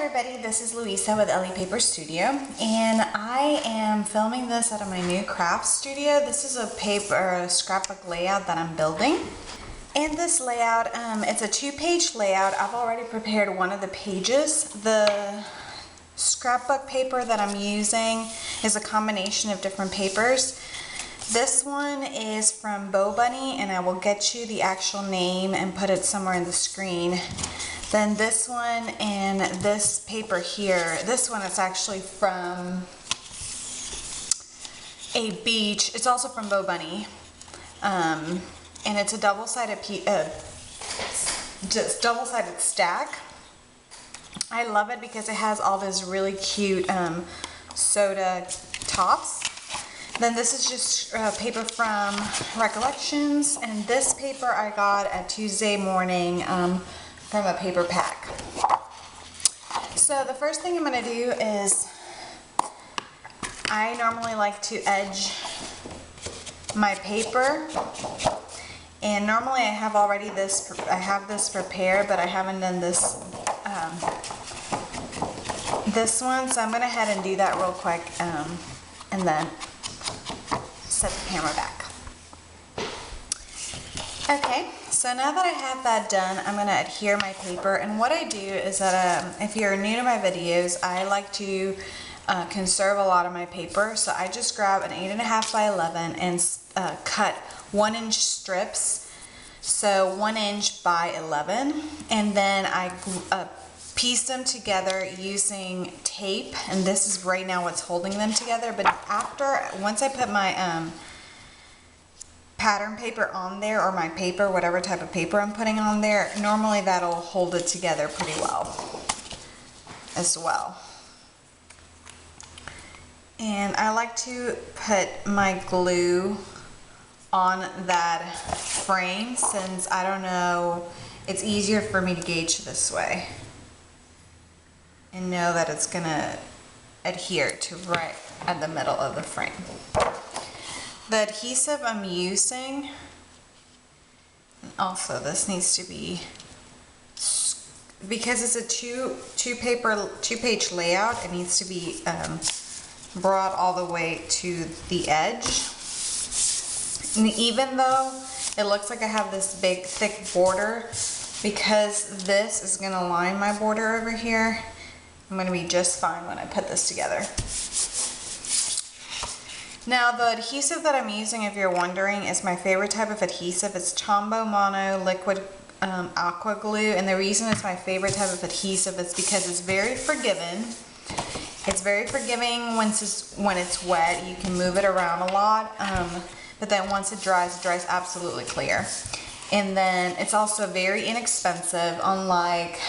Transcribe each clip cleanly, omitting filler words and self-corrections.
everybody, this is Louisa with Ellie Paper Studio, and I am filming this out of my new craft studio. This is a scrapbook layout that I'm building. And this layout, it's a 2-page layout. I've already prepared one of the pages. The scrapbook paper that I'm using is a combination of different papers. This one is from Bo Bunny, and I will get you the actual name and put it somewhere in the screen. Then this one and this paper here, this one is actually from a beach. It's also from Bo Bunny, and it's a double-sided double-sided stack. I love it because it has all this really cute soda tops. Then this is just paper from Recollections, and this paper I got at Tuesday morning from a paper pack. So the first thing I'm going to do is, I normally like to edge my paper, and normally I have already this prepared, but I haven't done this this one, so I'm going to head and do that real quick, and then set the camera back. Okay, so now that I have that done, I'm going to adhere my paper, and what I do is that if you're new to my videos, I like to conserve a lot of my paper, so I just grab an 8.5 by 11 and cut 1-inch strips, so 1 inch by 11, and then I piece them together using tape, and this is right now what's holding them together. But once I put my pattern paper on there, or my paper, whatever type of paper I'm putting on there, normally that'll hold it together pretty well as well. And I like to put my glue on that frame, since I don't know, it's easier for me to gauge this way and know that it's gonna adhere to right at the middle of the frame. The adhesive I'm using, also this needs to be, because it's a two-page layout, it needs to be brought all the way to the edge. And even though it looks like I have this big thick border, because this is going to line my border over here, I'm going to be just fine when I put this together. Now the adhesive that I'm using, if you're wondering, is my favorite type of adhesive. It's Tombow Mono Liquid Aqua Glue, and the reason it's my favorite type of adhesive is because it's very forgiving. It's very forgiving when it's wet. You can move it around a lot, but then once it dries absolutely clear. And then it's also very inexpensive, unlike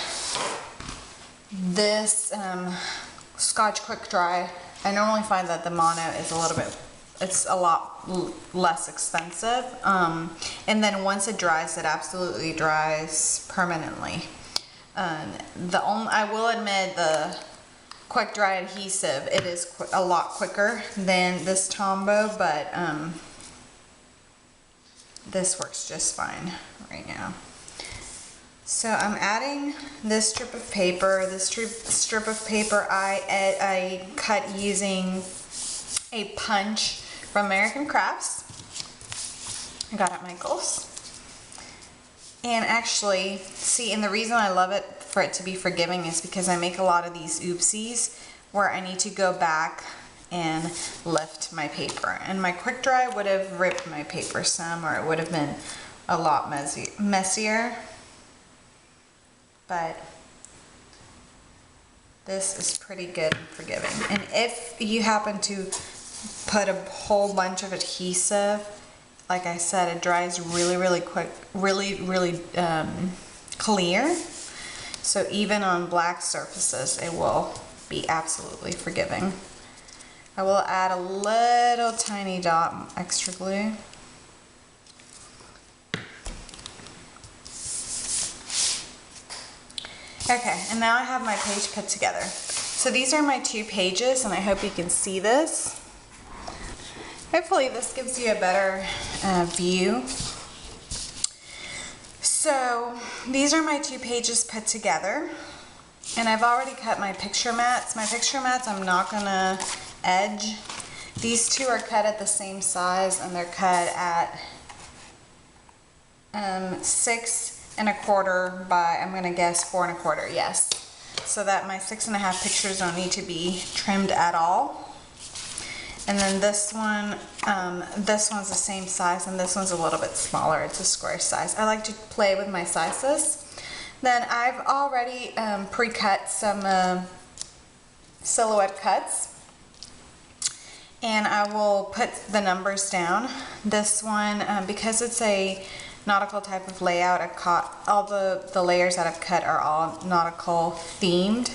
this Scotch Quick Dry. I normally find that the Mono is it's a lot less expensive. And then once it dries, it absolutely dries permanently. I will admit, the Quick Dry adhesive, it is a lot quicker than this Tombow, but this works just fine right now. So I'm adding this strip of paper. This strip of paper I cut using a punch from American Crafts. I got at Michael's. And actually, see, and the reason I love it for it to be forgiving is because I make a lot of these oopsies where I need to go back and lift my paper. And my Quick Dry would have ripped my paper some, or it would have been a lot messier. But this is pretty good and forgiving. And if you happen to put a whole bunch of adhesive, like I said, it dries really quick, really clear. So even on black surfaces, it will be absolutely forgiving. I will add a little tiny dot extra glue. Okay, and now I have my page put together. So these are my 2 pages, and I hope you can see this. Hopefully this gives you a better view. So these are my 2 pages put together. And I've already cut my picture mats. My picture mats I'm not gonna edge. These two are cut at the same size and they're cut at 6 1/4 by, I'm gonna guess 4 1/4, yes. So that my 6 1/2 pictures don't need to be trimmed at all. And then this one, this one's the same size and this one's a little bit smaller. It's a square size. I like to play with my sizes. Then I've already pre-cut some silhouette cuts. And I will put the numbers down. This one, because it's a nautical type of layout, I've cut all the layers that I've cut are all nautical themed.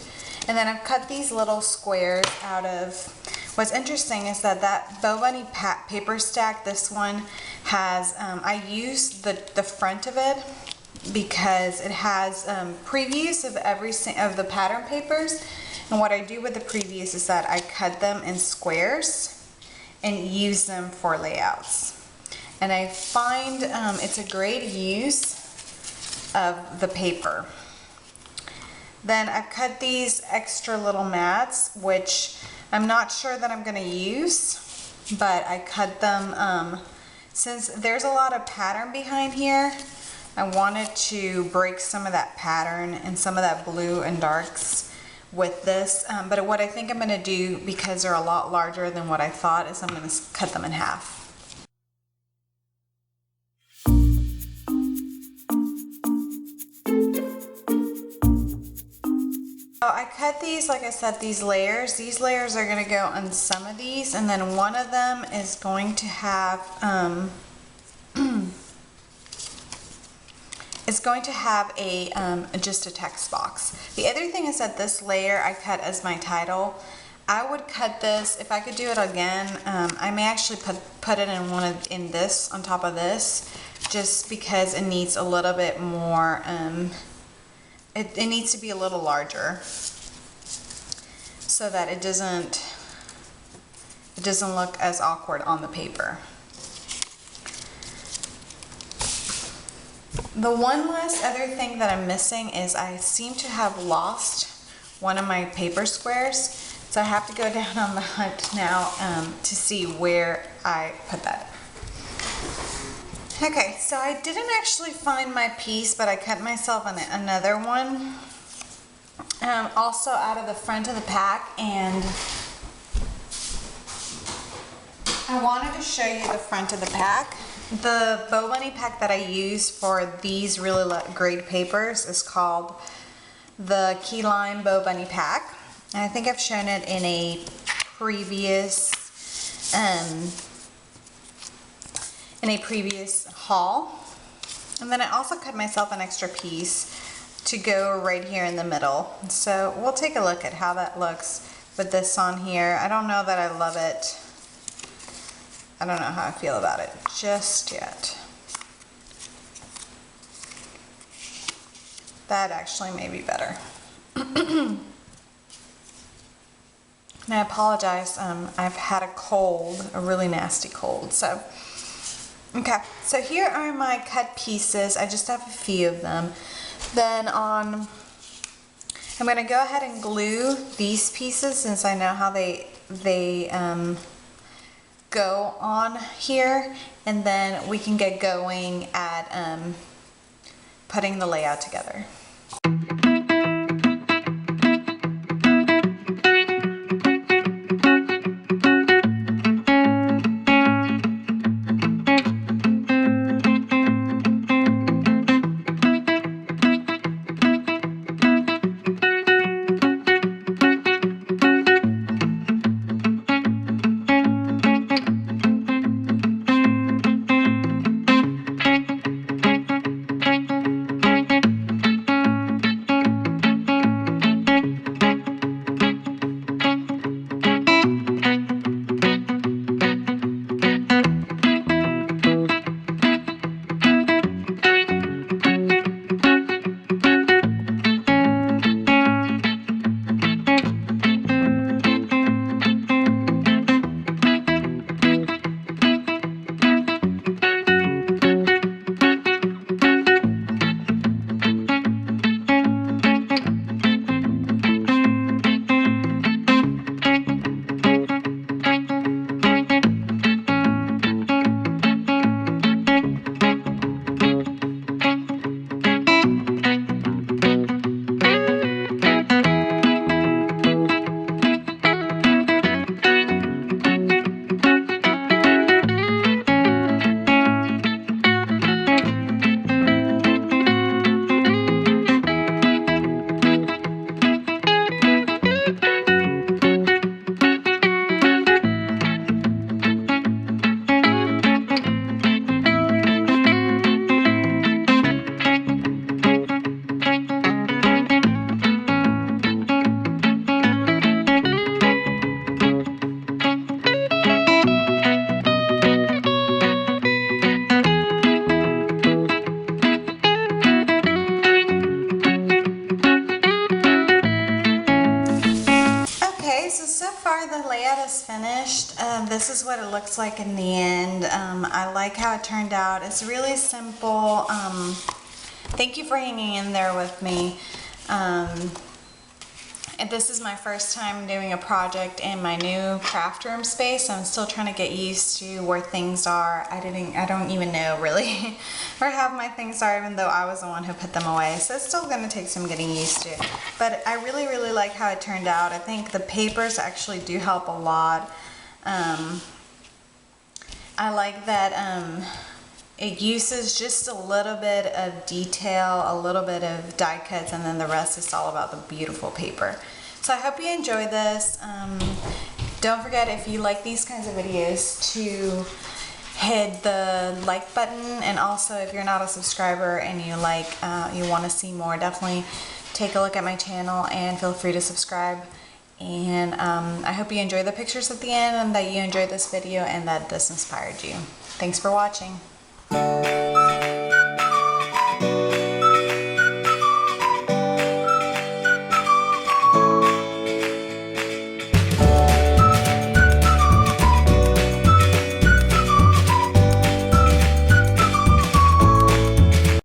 And then I've cut these little squares out of, what's interesting is that Bo Bunny paper stack, this one has, I used the front of it because it has previews of the pattern papers. And what I do with the previews is that I cut them in squares and use them for layouts. And I find it's a great use of the paper. Then I've cut these extra little mats, which I'm not sure that I'm gonna use, but I cut them, since there's a lot of pattern behind here, I wanted to break some of that pattern and some of that blue and darks with this. But what I think I'm gonna do, because they're a lot larger than what I thought, is I'm gonna cut them in half. So I cut these, like I said, these layers. These layers are going to go on some of these, and then one of them is going to have it's going to have a just a text box. The other thing is that this layer I cut as my title. I would cut this, if I could do it again, I may actually put it in this on top of this, just because it needs a little bit more. It needs to be a little larger so that it doesn't look as awkward on the paper. The one last other thing that I'm missing is I seem to have lost one of my paper squares, so I have to go down on the hunt now to see where I put that. Okay, so I didn't actually find my piece, but I cut myself another one, also out of the front of the pack, and I wanted to show you the front of the pack. The Bo Bunny pack that I use for these really great papers is called the Key Lime Bo Bunny pack, and I think I've shown it in a previous haul. And then I also cut myself an extra piece to go right here in the middle. So we'll take a look at how that looks with this on here. I don't know that I love it. I don't know how I feel about it just yet. That actually may be better. And I apologize, I've had a cold, a really nasty cold, so. Okay, so here are my cut pieces. I just have a few of them. Then I'm going to go ahead and glue these pieces since I know how they go on here, and then we can get going at putting the layout together. is finished. This is what it looks like in the end. I like how it turned out. It's really simple. Thank you for hanging in there with me. And this is my first time doing a project in my new craft room space. I'm still trying to get used to where things are. I don't even know really where half my things are, even though I was the one who put them away. So it's still gonna take some getting used to. But I really, really like how it turned out. I think the papers actually do help a lot. I like that it uses just a little bit of detail, a little bit of die cuts, and then the rest is all about the beautiful paper. So I hope you enjoy this. Don't forget, if you like these kinds of videos, to hit the like button, and also if you're not a subscriber and you want to see more, definitely take a look at my channel and feel free to subscribe. And I hope you enjoy the pictures at the end, and that you enjoyed this video and that this inspired you. Thanks for watching.